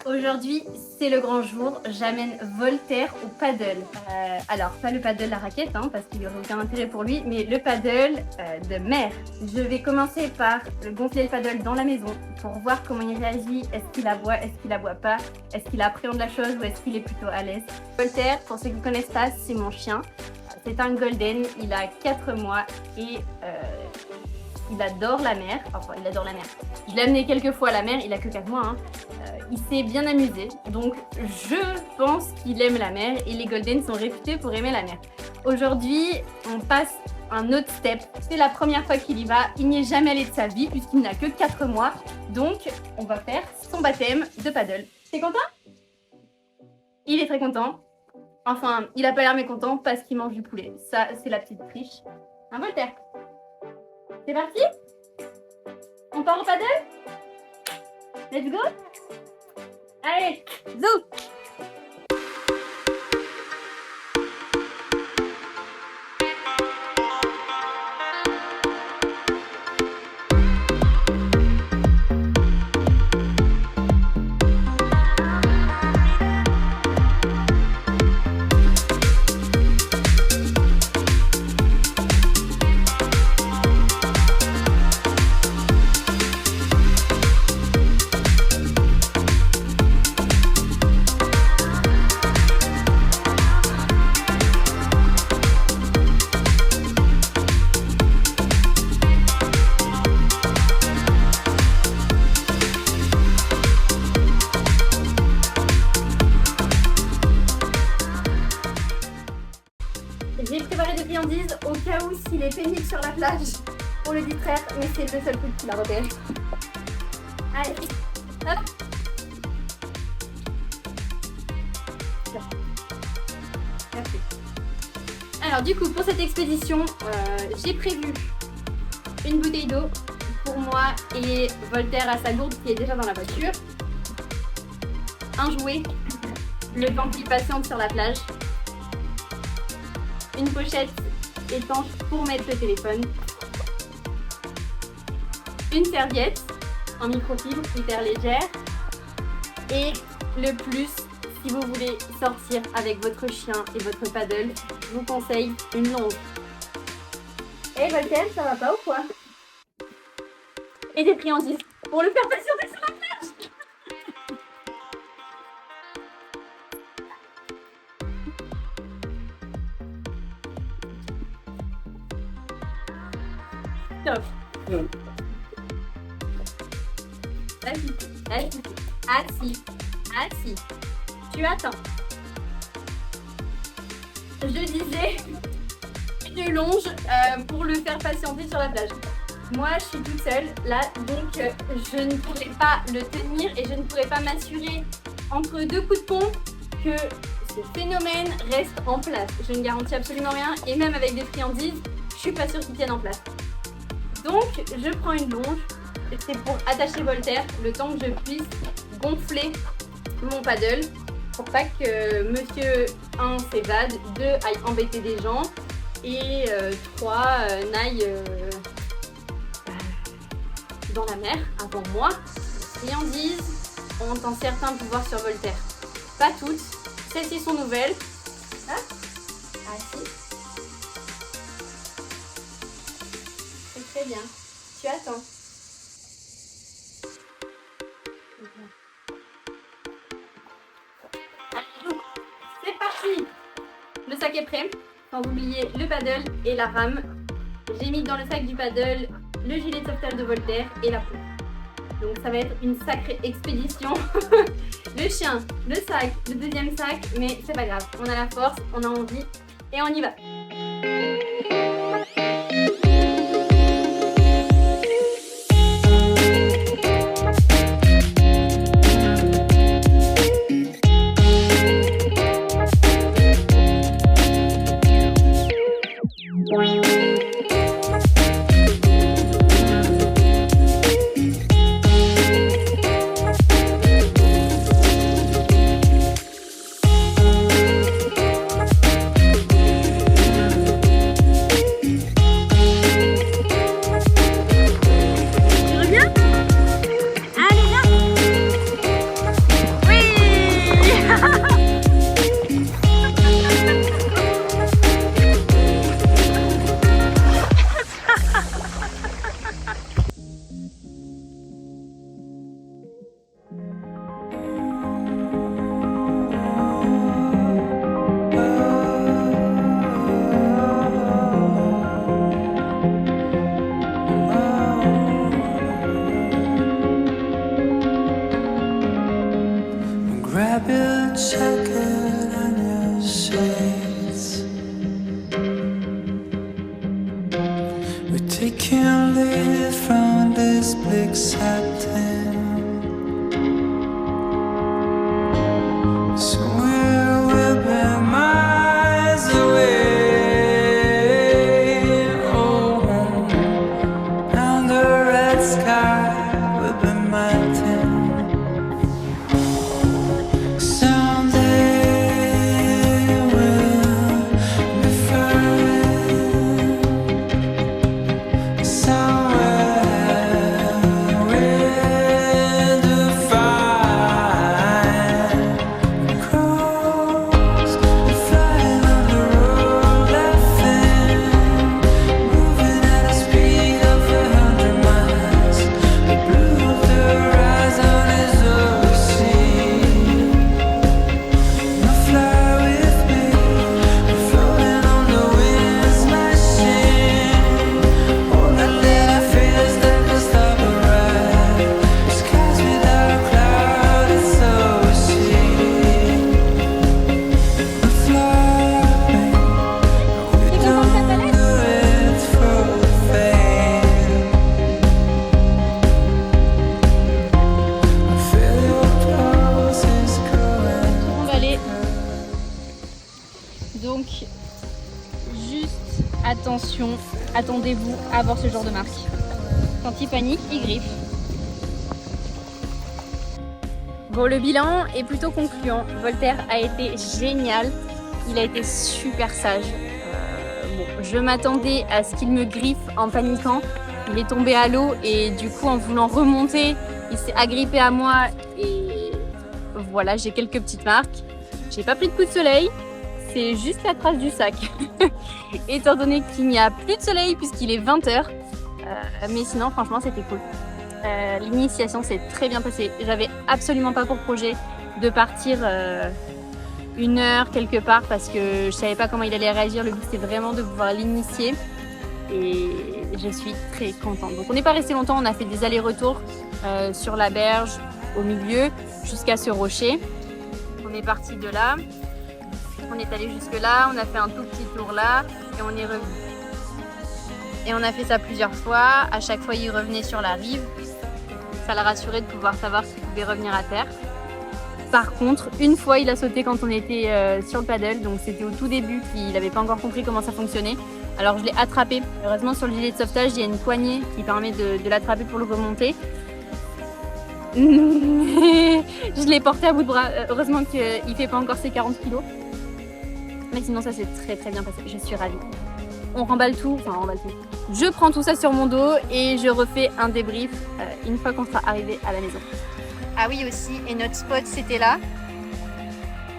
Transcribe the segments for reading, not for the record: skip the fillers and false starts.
Aujourd'hui, c'est le grand jour, j'amène Voltaire au paddle. Alors, pas le paddle la raquette, hein, parce qu'il n'y aurait aucun intérêt pour lui, mais le paddle de mer. Je vais commencer par gonfler le paddle dans la maison pour voir comment il réagit, est-ce qu'il aboie, est-ce qu'il aboie pas, est-ce qu'il appréhende la chose ou est-ce qu'il est plutôt à l'aise. Voltaire, pour ceux qui ne connaissent pas, c'est mon chien. C'est un golden, il a 4 mois et il adore la mer. Enfin, il adore la mer. Je l'ai amené quelques fois à la mer, il a que 4 mois. Hein. Il s'est bien amusé, donc je pense qu'il aime la mer et les Golden sont réputés pour aimer la mer. Aujourd'hui, on passe un autre step. C'est la première fois qu'il y va, il n'y est jamais allé de sa vie puisqu'il n'a que 4 mois. Donc, on va faire son baptême de paddle. T'es content? Il est très content. Enfin, il a pas l'air mécontent parce qu'il mange du poulet. Ça, c'est la petite triche. Un Voltaire. C'est parti? On part au paddle? Let's go? Allez, zou! J'ai préparé des friandises au cas où s'il est pénible sur la plage pour le distraire, mais c'est le seul truc qu'il a repéré. Allez, hop. Merci. Alors du coup, pour cette expédition, j'ai prévu une bouteille d'eau pour moi et Voltaire à sa gourde qui est déjà dans la voiture, un jouet, le temps qu'il patiente sur la plage, une pochette étanche pour mettre le téléphone, une serviette en microfibre hyper légère et le plus, si vous voulez sortir avec votre chien et votre paddle, je vous conseille une longe. Et Voltaire, ça va pas ou quoi? Et des friandises pour le faire patienter sur la plage. Top. Assis. Tu attends. Je disais une longe pour le faire patienter sur la plage. Moi, je suis toute seule là, donc je ne pourrais pas le tenir et je ne pourrais pas m'assurer entre deux coups de pompe que ce phénomène reste en place. Je ne garantis absolument rien et même avec des friandises, je suis pas sûre qu'ils tiennent en place. Donc, je prends une longe, c'est pour attacher Voltaire le temps que je puisse gonfler mon paddle pour pas que monsieur 1 s'évade, 2 aille embêter des gens et 3 n'aille dans la mer avant moi. Friandises ont un certain pouvoir sur Voltaire. Pas toutes, celles-ci sont nouvelles. Ah, si. Très bien. Tu attends. C'est parti. Le sac est prêt. Sans oublier le paddle et la rame. J'ai mis dans le sac du paddle le gilet de sauvetage de Voltaire et la peau. Donc ça va être une sacrée expédition. Le chien, le sac, le deuxième sac, mais c'est pas grave. On a la force, on a envie et on y va. grab your jacket and your shades. We're taking leave from this bleak satin. Somewhere we'll be miles away. Oh, and the red sky will be melting. Someday we'll be flying somewhere we'll define. Crows are flying on the road, laughing, moving at a speed of 100 miles. The blue of the horizon is all we see. Now fly with me, we're floating on the wind, smashing all that little fears that can stop a ride. The skies without a cloud, it's all we see. Now fly with me, we don't do it for fame. I feel your pulses going. On va aller. Donc, juste attention, attendez-vous à voir ce genre de marque. Quand il panique, il griffe. Bon, le bilan est plutôt concluant. Voltaire a été génial. Il a été super sage. Bon, je m'attendais à ce qu'il me griffe en paniquant. Il est tombé à l'eau et du coup, en voulant remonter, il s'est agrippé à moi et voilà, j'ai quelques petites marques. J'ai pas pris de coup de soleil. C'est juste la trace du sac. Étant donné qu'il n'y a plus de soleil puisqu'il est 20h. Mais sinon, franchement, c'était cool. L'initiation s'est très bien passée. J'avais absolument pas pour projet de partir une heure quelque part parce que je savais pas comment il allait réagir. Le but, c'était vraiment de pouvoir l'initier. Et je suis très contente. Donc, on n'est pas resté longtemps. On a fait des allers-retours sur la berge, au milieu, jusqu'à ce rocher. On est parti de là. On est allé jusque là, on a fait un tout petit tour là et on est revenu. Et on a fait ça plusieurs fois. À chaque fois, il revenait sur la rive. Ça l'a rassuré de pouvoir savoir qu'il pouvait revenir à terre. Par contre, une fois, il a sauté quand on était sur le paddle. Donc, c'était au tout début qu'il n'avait pas encore compris comment ça fonctionnait. Alors, je l'ai attrapé. Heureusement, sur le gilet de sauvetage, il y a une poignée qui permet de l'attraper pour le remonter. Je l'ai porté à bout de bras. Heureusement qu'il ne fait pas encore ses 40 kilos. Mais sinon, ça s'est très très bien passé. Je suis ravie. On remballe tout. Je prends tout ça sur mon dos et je refais un débrief une fois qu'on sera arrivé à la maison. Ah oui aussi, et notre spot c'était là.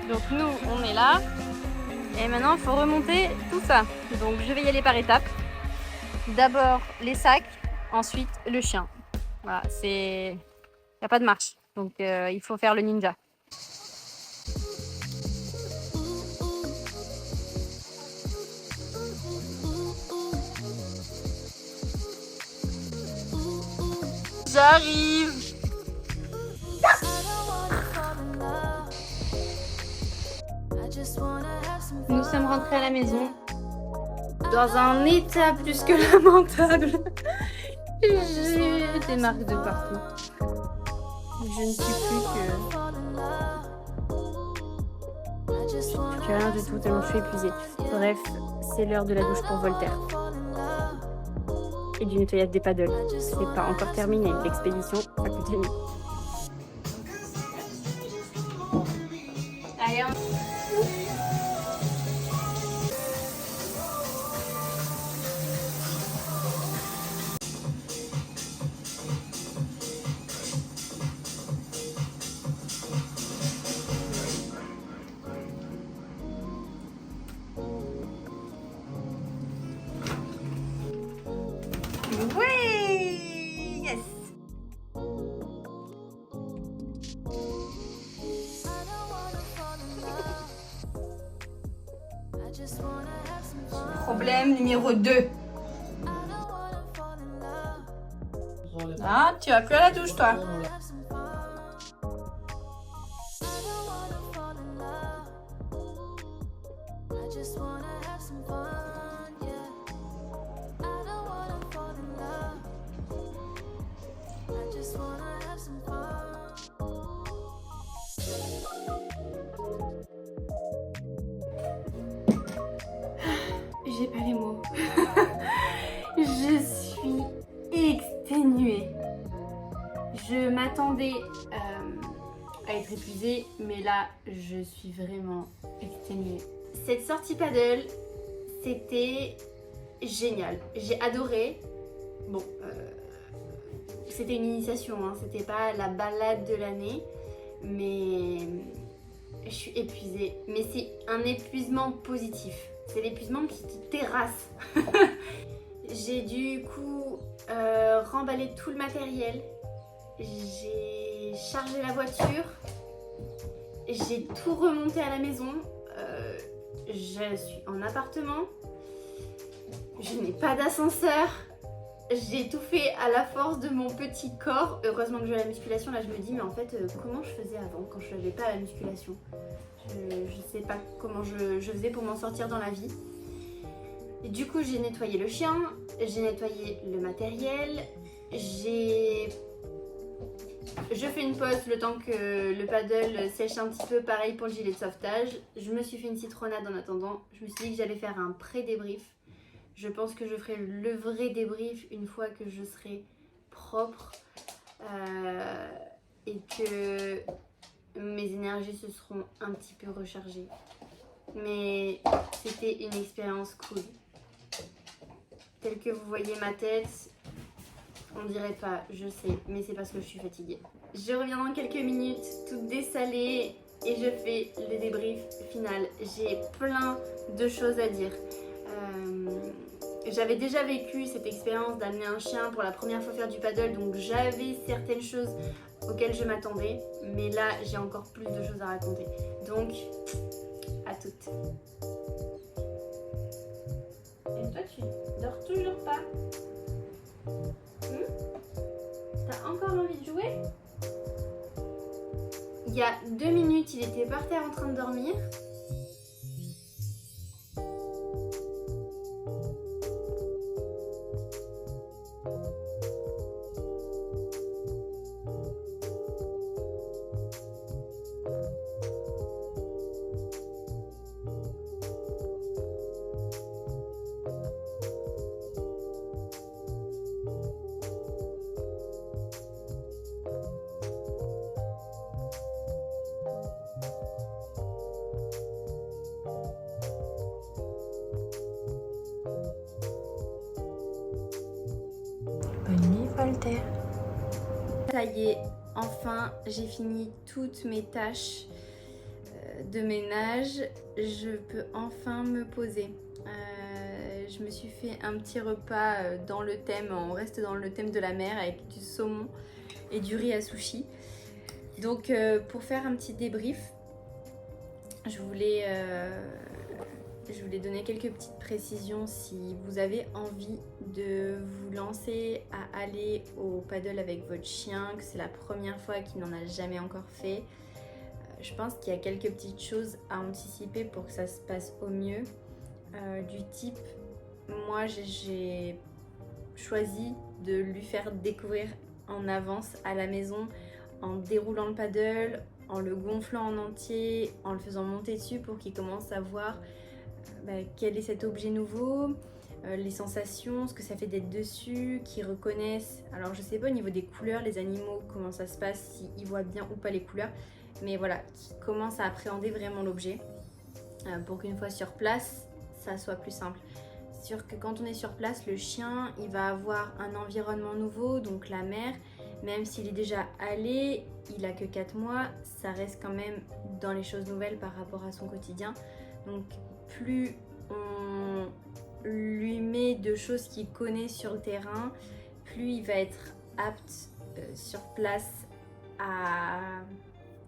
Donc nous, on est là. Et maintenant, il faut remonter tout ça. Donc je vais y aller par étapes. D'abord les sacs, ensuite le chien. Voilà, il n'y a pas de marche. Donc il faut faire le ninja. J'arrive. Nous sommes rentrés à la maison dans un état plus que lamentable. J'ai des marques de partout. Je ne suis plus que rien du tout, tellement je suis épuisée. Bref, c'est l'heure de la douche pour Voltaire. Et du nettoyage des paddles. C'est pas encore terminé, l'expédition a continué. Allez, oui, yes. Problème numéro 2. Ah, tu vas plus à la douche, toi. just wanna have some fun, yeah. I don't wanna fall in love. I just wanna have some fun. J'ai pas les mots. Je suis exténuée. Je m'attendais à être épuisée, mais là, je suis vraiment exténuée. Cette sortie paddle, c'était génial. J'ai adoré. Bon, c'était une initiation, hein, c'était pas la balade de l'année, mais je suis épuisée. Mais c'est un épuisement positif. C'est l'épuisement qui te terrasse. J'ai du coup remballer tout le matériel. J'ai chargé la voiture. J'ai tout remonté à la maison. Je suis en appartement. Je n'ai pas d'ascenseur. J'ai tout fait à la force de mon petit corps. Heureusement que j'ai la musculation. Là, je me dis, mais en fait, comment je faisais avant quand je n'avais pas la musculation? Je sais pas comment je faisais pour m'en sortir dans la vie. Et du coup, j'ai nettoyé le chien, j'ai nettoyé le matériel, je fais une pause le temps que le paddle sèche un petit peu, pareil pour le gilet de sauvetage. Je me suis fait une citronnade en attendant. Je me suis dit que j'allais faire un pré-débrief. Je pense que je ferai le vrai débrief une fois que je serai propre et que mes énergies se seront un petit peu rechargées. Mais c'était une expérience cool. Telle que vous voyez ma tête, on dirait pas, je sais, mais c'est parce que je suis fatiguée. Je reviens dans quelques minutes, toute dessalée, et je fais le débrief final. J'ai plein de choses à dire. J'avais déjà vécu cette expérience d'amener un chien pour la première fois faire du paddle, donc j'avais certaines choses auxquelles je m'attendais, mais là j'ai encore plus de choses à raconter. Donc, à toutes. Et toi, tu dors toujours pas? T'as encore envie de jouer? Il y a 2 minutes, il était par terre en train de dormir. Bonne nuit, Voltaire. Ça y est, enfin j'ai fini toutes mes tâches de ménage. Je peux enfin me poser. Je me suis fait un petit repas dans le thème, on reste dans le thème de la mer avec du saumon et du riz à sushi. Donc pour faire un petit débrief, je voulais donner quelques petites précisions si vous avez envie de vous lancer à aller au paddle avec votre chien, que c'est la première fois qu'il n'en a jamais encore fait. Je pense qu'il y a quelques petites choses à anticiper pour que ça se passe au mieux. Du type, moi j'ai choisi de lui faire découvrir en avance à la maison en déroulant le paddle, en le gonflant en entier, en le faisant monter dessus pour qu'il commence à voir quel est cet objet nouveau, les sensations, ce que ça fait d'être dessus, qu'ils reconnaissent. Alors je sais pas au niveau des couleurs, les animaux, comment ça se passe, s'ils voient bien ou pas les couleurs, mais voilà, qu'ils commencent à appréhender vraiment l'objet pour qu'une fois sur place, ça soit plus simple. C'est sûr que quand on est sur place, le chien, il va avoir un environnement nouveau, donc la mer, même s'il est déjà allé, il a que 4 mois, ça reste quand même dans les choses nouvelles par rapport à son quotidien. Donc plus on lui met de choses qu'il connaît sur le terrain, plus il va être apte sur place à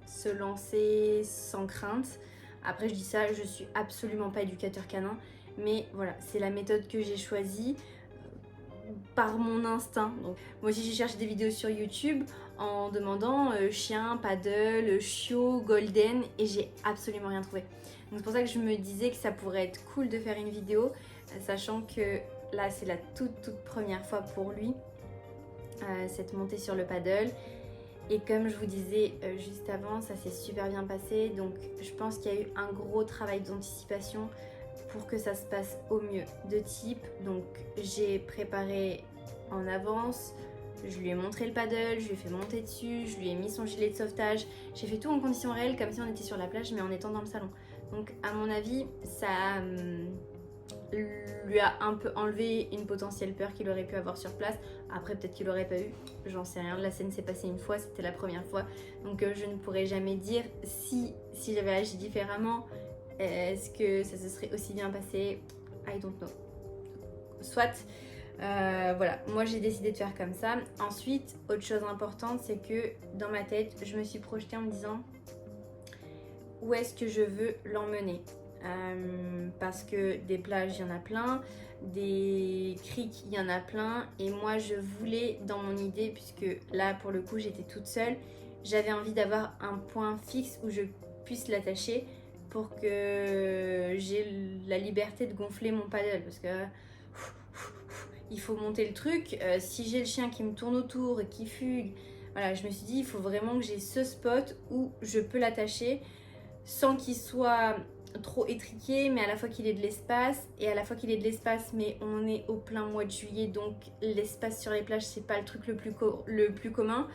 se lancer sans crainte. Après je dis ça, je suis absolument pas éducateur canin, mais voilà, c'est la méthode que j'ai choisie. par mon instinct. Donc, moi aussi j'ai cherché des vidéos sur YouTube en demandant chien, paddle, chiot, golden et j'ai absolument rien trouvé. Donc c'est pour ça que je me disais que ça pourrait être cool de faire une vidéo, sachant que là c'est la toute première fois pour lui, cette montée sur le paddle. Et comme je vous disais juste avant, ça s'est super bien passé. Donc je pense qu'il y a eu un gros travail d'anticipation pour que ça se passe au mieux. De type, donc j'ai préparé en avance, je lui ai montré le paddle, je lui ai fait monter dessus, je lui ai mis son gilet de sauvetage. J'ai fait tout en conditions réelles comme si on était sur la plage mais en étant dans le salon. Donc à mon avis, ça lui a un peu enlevé une potentielle peur qu'il aurait pu avoir sur place. Après peut-être qu'il aurait pas eu, j'en sais rien. La scène s'est passée une fois, c'était la première fois. Donc je ne pourrais jamais dire si j'avais agi différemment, est-ce que ça se serait aussi bien passé? I don't know. Soit, voilà, moi j'ai décidé de faire comme ça. Ensuite, autre chose importante, c'est que dans ma tête, je me suis projetée en me disant où est-ce que je veux l'emmener. Parce que des plages, il y en a plein, des criques, il y en a plein. Et moi, je voulais, dans mon idée, puisque là, pour le coup, j'étais toute seule, j'avais envie d'avoir un point fixe où je puisse l'attacher pour que j'ai la liberté de gonfler mon paddle. Parce que il faut monter le truc. Si j'ai le chien qui me tourne autour et qui fugue, voilà, je me suis dit, il faut vraiment que j'ai ce spot où je peux l'attacher sans qu'il soit trop étriqué, mais à la fois qu'il ait de l'espace, et à la fois qu'il ait de l'espace, mais on est au plein mois de juillet, donc l'espace sur les plages, c'est pas le truc le plus commun.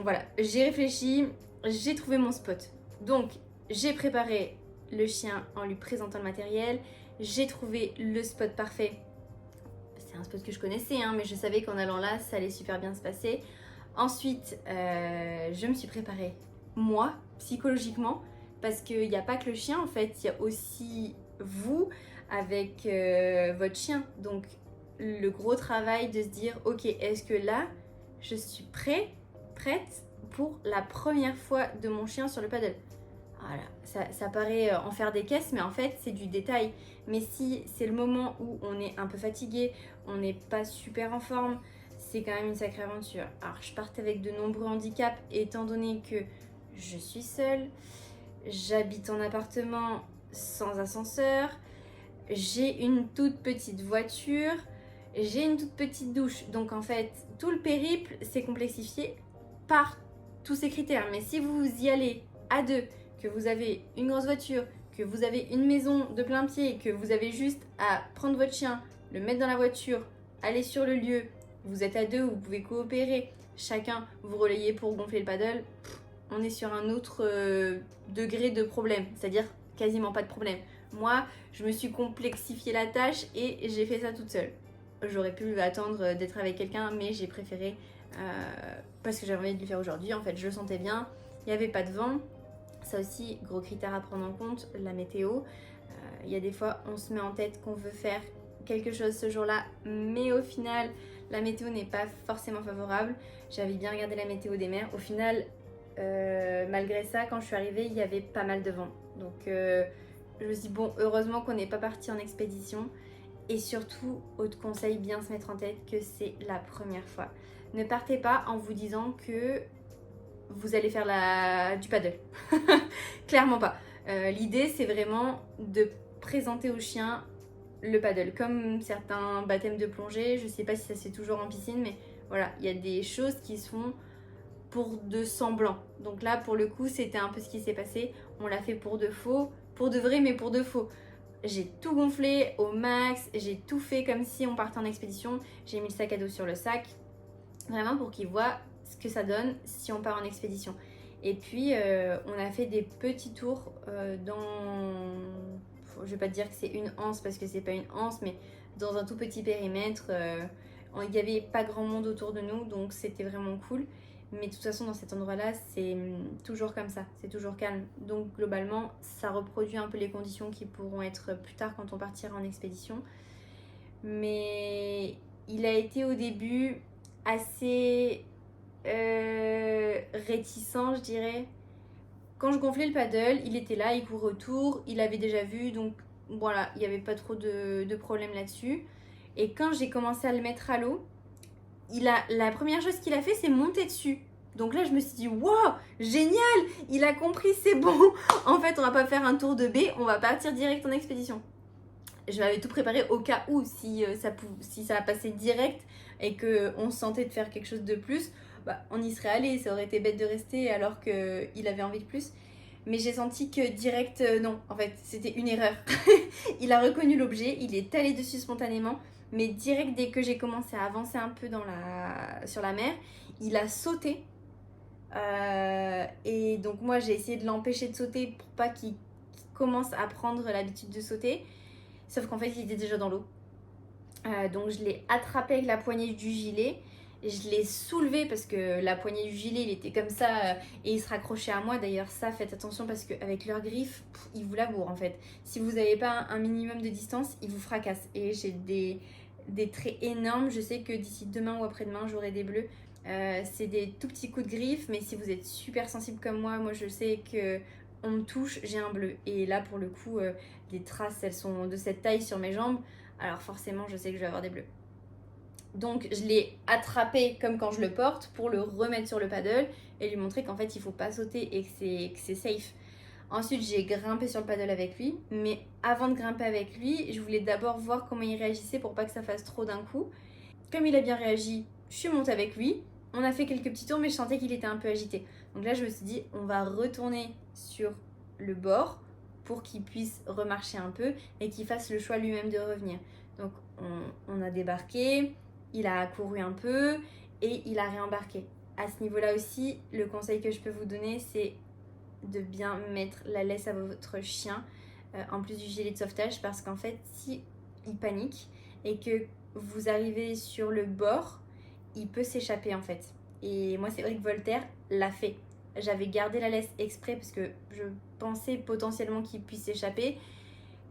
Voilà, j'ai réfléchi, j'ai trouvé mon spot. Donc, j'ai préparé le chien en lui présentant le matériel, j'ai trouvé le spot parfait. C'est un spot que je connaissais, hein, mais je savais qu'en allant là, ça allait super bien se passer. Ensuite, je me suis préparée, moi, psychologiquement, parce qu'il n'y a pas que le chien en fait, il y a aussi vous avec votre chien. Donc le gros travail de se dire ok, est-ce que là je suis prête pour la première fois de mon chien sur le paddle. Voilà, ça paraît en faire des caisses, mais en fait c'est du détail. Mais si c'est le moment où on est un peu fatigué, on n'est pas super en forme, c'est quand même une sacrée aventure. Alors je partais avec de nombreux handicaps, étant donné que je suis seule, j'habite en appartement sans ascenseur, j'ai une toute petite voiture, j'ai une toute petite douche. Donc en fait, tout le périple s'est complexifié par tous ces critères. Mais si vous y allez à deux, que vous avez une grosse voiture, que vous avez une maison de plein pied, que vous avez juste à prendre votre chien, le mettre dans la voiture, aller sur le lieu, vous êtes à deux, vous pouvez coopérer, chacun vous relayez pour gonfler le paddle, on est sur un autre degré de problème, c'est-à-dire quasiment pas de problème. Moi, je me suis complexifié la tâche et j'ai fait ça toute seule. J'aurais pu attendre d'être avec quelqu'un, mais j'ai préféré parce que j'avais envie de le faire aujourd'hui. En fait, je le sentais bien, il n'y avait pas de vent. Ça aussi, gros critère à prendre en compte, la météo. Il y a des fois, on se met en tête qu'on veut faire quelque chose ce jour-là, mais au final, la météo n'est pas forcément favorable. J'avais bien regardé la météo des mers. Au final, malgré ça, quand je suis arrivée, il y avait pas mal de vent. Donc, je me suis dit, bon, heureusement qu'on n'est pas parti en expédition. Et surtout, autre conseil, bien se mettre en tête que c'est la première fois. Ne partez pas en vous disant que vous allez faire du paddle. Clairement pas. L'idée, c'est vraiment de présenter au chien le paddle. Comme certains baptêmes de plongée, je sais pas si ça se fait toujours en piscine, mais voilà, il y a des choses qui se font pour de semblant. Donc là, pour le coup, c'était un peu ce qui s'est passé. On l'a fait pour de faux, pour de vrai, mais pour de faux. J'ai tout gonflé au max, j'ai tout fait comme si on partait en expédition. J'ai mis le sac à dos sur le sac, vraiment pour qu'ils voient ce que ça donne si on part en expédition. Et puis, on a fait des petits tours dans... Je vais pas te dire que c'est une anse parce que c'est pas une anse, mais dans un tout petit périmètre. Il n'y avait pas grand monde autour de nous, donc c'était vraiment cool. Mais de toute façon, dans cet endroit-là, c'est toujours comme ça, c'est toujours calme. Donc globalement, ça reproduit un peu les conditions qui pourront être plus tard quand on partira en expédition. Mais il a été au début assez réticent, je dirais. Quand je gonflais le paddle, il était là, il courait autour, il avait déjà vu, donc voilà, il n'y avait pas trop de problème là-dessus. Et quand j'ai commencé à le mettre à l'eau, la première chose qu'il a fait, c'est monter dessus. Donc là, je me suis dit, wow, génial, il a compris, c'est bon. En fait, on va pas faire un tour de baie, on va partir direct en expédition. Je m'avais tout préparé au cas où, si ça passait direct et qu'on se sentait de faire quelque chose de plus, bah, on y serait allé. Ça aurait été bête de rester alors qu'il avait envie de plus. Mais j'ai senti que direct, non, en fait, c'était une erreur. Il a reconnu l'objet, il est allé dessus spontanément. Mais direct, dès que j'ai commencé à avancer un peu sur la mer, il a sauté. Et donc moi, j'ai essayé de l'empêcher de sauter pour pas qu'il commence à prendre l'habitude de sauter. Sauf qu'en fait, il était déjà dans l'eau. Donc je l'ai attrapé avec la poignée du gilet. Je l'ai soulevé parce que la poignée du gilet, il était comme ça et il se raccrochait à moi. D'ailleurs, ça, faites attention parce qu'avec leurs griffes, ils vous labourent en fait. Si vous n'avez pas un minimum de distance, ils vous fracassent. Et j'ai des traits énormes. Je sais que d'ici demain ou après-demain, j'aurai des bleus. C'est des tout petits coups de griffes, mais si vous êtes super sensible comme moi je sais que on me touche, j'ai un bleu. Et là, pour le coup, les traces, elles sont de cette taille sur mes jambes. Alors forcément, je sais que je vais avoir des bleus. Donc je l'ai attrapé comme quand je le porte pour le remettre sur le paddle et lui montrer qu'en fait il faut pas sauter et que c'est safe. Ensuite j'ai grimpé sur le paddle avec lui, mais avant de grimper avec lui, je voulais d'abord voir comment il réagissait pour pas que ça fasse trop d'un coup. Comme il a bien réagi, je suis montée avec lui, on a fait quelques petits tours mais je sentais qu'il était un peu agité. Donc là je me suis dit on va retourner sur le bord pour qu'il puisse remarcher un peu et qu'il fasse le choix lui-même de revenir. Donc on a débarqué, il a couru un peu et il a réembarqué. À ce niveau-là aussi, le conseil que je peux vous donner, c'est de bien mettre la laisse à votre chien en plus du gilet de sauvetage parce qu'en fait, si il panique et que vous arrivez sur le bord, il peut s'échapper en fait. Et moi, c'est vrai que Voltaire l'a fait. J'avais gardé la laisse exprès parce que je pensais potentiellement qu'il puisse s'échapper.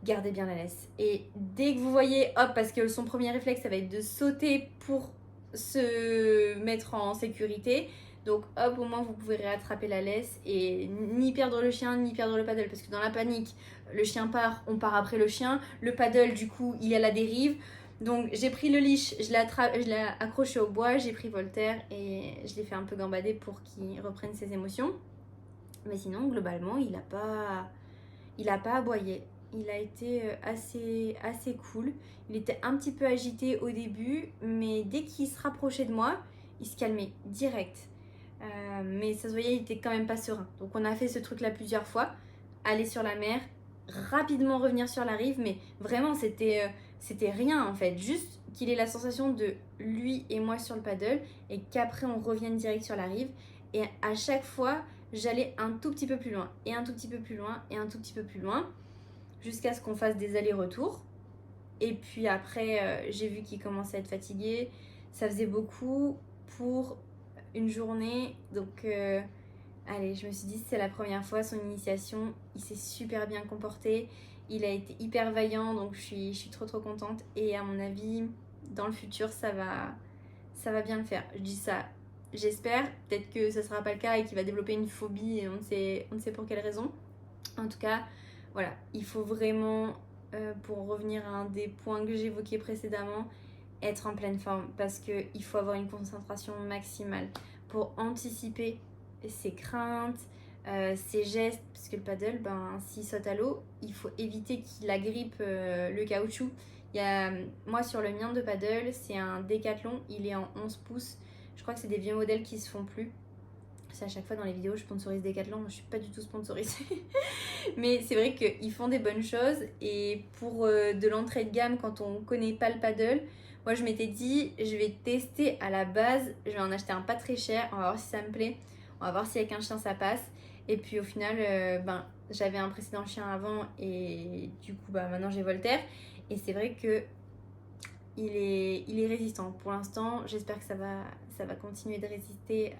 Gardez bien la laisse. Et dès que vous voyez, hop, parce que son premier réflexe, ça va être de sauter pour se mettre en sécurité. Donc hop, au moins vous pouvez réattraper la laisse et ni perdre le chien, ni perdre le paddle. Parce que dans la panique, le chien part, on part après le chien. Le paddle, du coup, il est à la dérive. Donc j'ai pris le leash, je l'ai accroché au bois, j'ai pris Voltaire et je l'ai fait un peu gambader pour qu'il reprenne ses émotions. Mais sinon, globalement, il a pas aboyé. Il a été assez cool. Il était un petit peu agité au début, mais dès qu'il se rapprochait de moi, il se calmait direct. Mais ça se voyait, il était quand même pas serein. Donc on a fait ce truc-là plusieurs fois. Aller sur la mer, rapidement revenir sur la rive, mais vraiment c'était rien en fait. Juste qu'il ait la sensation de lui et moi sur le paddle et qu'après on revienne direct sur la rive. Et à chaque fois, j'allais un tout petit peu plus loin, et un tout petit peu plus loin, et un tout petit peu plus loin, jusqu'à ce qu'on fasse des allers-retours. Et puis après, j'ai vu qu'il commençait à être fatigué. Ça faisait beaucoup pour une journée. Donc, allez, je me suis dit, c'est la première fois, son initiation. Il s'est super bien comporté. Il a été hyper vaillant, donc je suis trop contente. Et à mon avis, dans le futur, ça va bien le faire. Je dis ça, j'espère. Peut-être que ça sera pas le cas et qu'il va développer une phobie et on ne sait pour quelle raison. En tout cas, voilà, il faut vraiment, pour revenir à un des points que j'évoquais précédemment, être en pleine forme parce qu'il faut avoir une concentration maximale pour anticiper ses craintes, ses gestes, parce que le paddle, s'il saute à l'eau, il faut éviter qu'il agrippe le caoutchouc. Moi sur le mien de paddle, c'est un Décathlon, il est en 11 pouces, je crois que c'est des vieux modèles qui se font plus. C'est à chaque fois dans les vidéos je sponsorise Décathlon, je suis pas du tout sponsorisée. Mais c'est vrai qu'ils font des bonnes choses et pour de l'entrée de gamme quand on connaît pas le paddle, moi je m'étais dit je vais tester à la base, je vais en acheter un pas très cher, on va voir si ça me plaît, on va voir si avec un chien ça passe. Et puis au final, j'avais un précédent chien avant et du coup maintenant j'ai Voltaire. Et c'est vrai que il est résistant. Pour l'instant, j'espère que ça va continuer de résister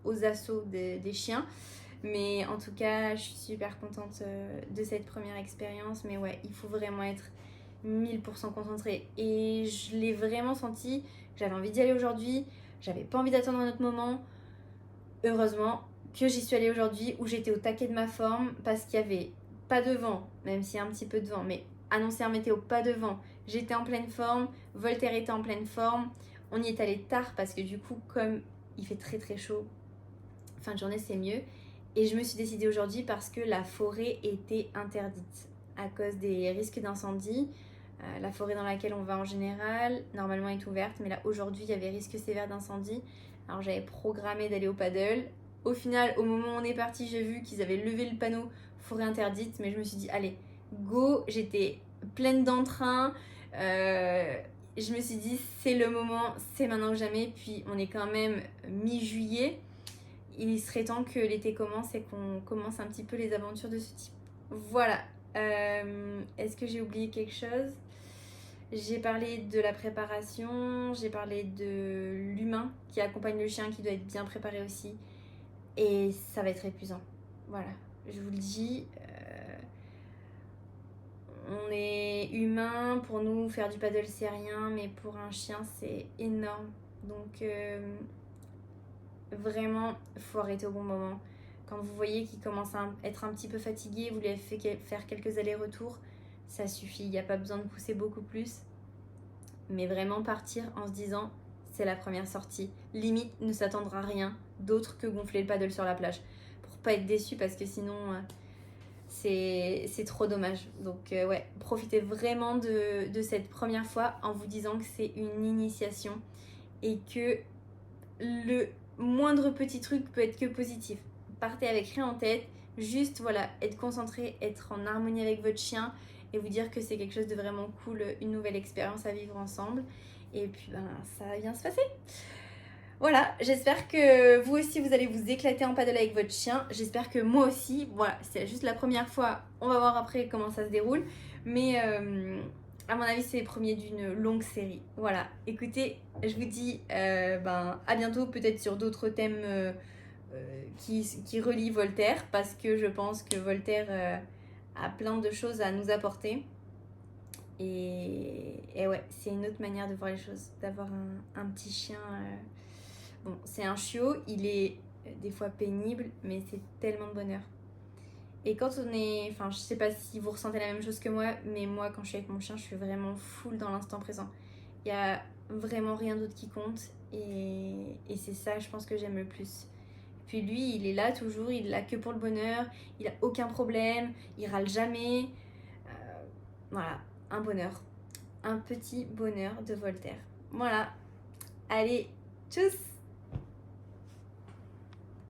aux assauts des chiens. Mais en tout cas, je suis super contente de cette première expérience. Mais ouais, il faut vraiment être 1000% concentré. Et je l'ai vraiment senti, j'avais envie d'y aller aujourd'hui. J'avais pas envie d'attendre un autre moment. Heureusement que j'y suis allée aujourd'hui où j'étais au taquet de ma forme parce qu'il y avait pas de vent, même s'il y a un petit peu de vent, mais annoncé un météo pas de vent, j'étais en pleine forme, Voltaire était en pleine forme. On y est allé tard parce que du coup, comme il fait très très chaud, fin de journée c'est mieux. Et je me suis décidée aujourd'hui parce que la forêt était interdite à cause des risques d'incendie. La forêt dans laquelle on va en général, normalement est ouverte, mais là aujourd'hui il y avait risque sévère d'incendie. Alors j'avais programmé d'aller au paddle. Au final, au moment où on est parti, j'ai vu qu'ils avaient levé le panneau forêt interdite, mais je me suis dit allez, go, j'étais pleine d'entrain. Je me suis dit c'est le moment, c'est maintenant ou jamais. Puis on est quand même mi-juillet. Il serait temps que l'été commence et qu'on commence un petit peu les aventures de ce type. Voilà. Est-ce que j'ai oublié quelque chose? J'ai parlé de la préparation, j'ai parlé de l'humain qui accompagne le chien qui doit être bien préparé aussi. Et ça va être épuisant. Voilà, je vous le dis. On est humain, pour nous faire du paddle c'est rien, mais pour un chien c'est énorme. Donc vraiment, il faut arrêter au bon moment. Quand vous voyez qu'il commence à être un petit peu fatigué, vous lui avez fait faire quelques allers-retours, ça suffit, il n'y a pas besoin de pousser beaucoup plus. Mais vraiment partir en se disant, c'est la première sortie. Limite, ne s'attendra à rien d'autre que gonfler le paddle sur la plage. Pour pas être déçu parce que sinon, c'est trop dommage. Donc ouais, profitez vraiment de cette première fois en vous disant que c'est une initiation et que le moindre petit truc peut être que positif. Partez avec rien en tête, juste voilà, être concentré, être en harmonie avec votre chien et vous dire que c'est quelque chose de vraiment cool, une nouvelle expérience à vivre ensemble. Et puis ben ça va bien se passer. Voilà, j'espère que vous aussi vous allez vous éclater en paddle avec votre chien. J'espère que moi aussi, voilà, c'est juste la première fois. On va voir après comment ça se déroule. Mais à mon avis, c'est les premiers d'une longue série. Voilà, écoutez, je vous dis à bientôt, peut-être sur d'autres thèmes qui relient Voltaire, parce que je pense que Voltaire a plein de choses à nous apporter. Et ouais, c'est une autre manière de voir les choses, d'avoir un petit chien. Bon, c'est un chiot, il est des fois pénible, mais c'est tellement de bonheur. Et quand on est... Enfin, je sais pas si vous ressentez la même chose que moi, mais moi, quand je suis avec mon chien, je suis vraiment full dans l'instant présent. Il y a vraiment rien d'autre qui compte. Et c'est ça, je pense, que j'aime le plus. Puis lui, il est là toujours, il est là que pour le bonheur. Il a aucun problème, il râle jamais. Voilà, un bonheur. Un petit bonheur de Voltaire. Voilà. Allez, tchuss!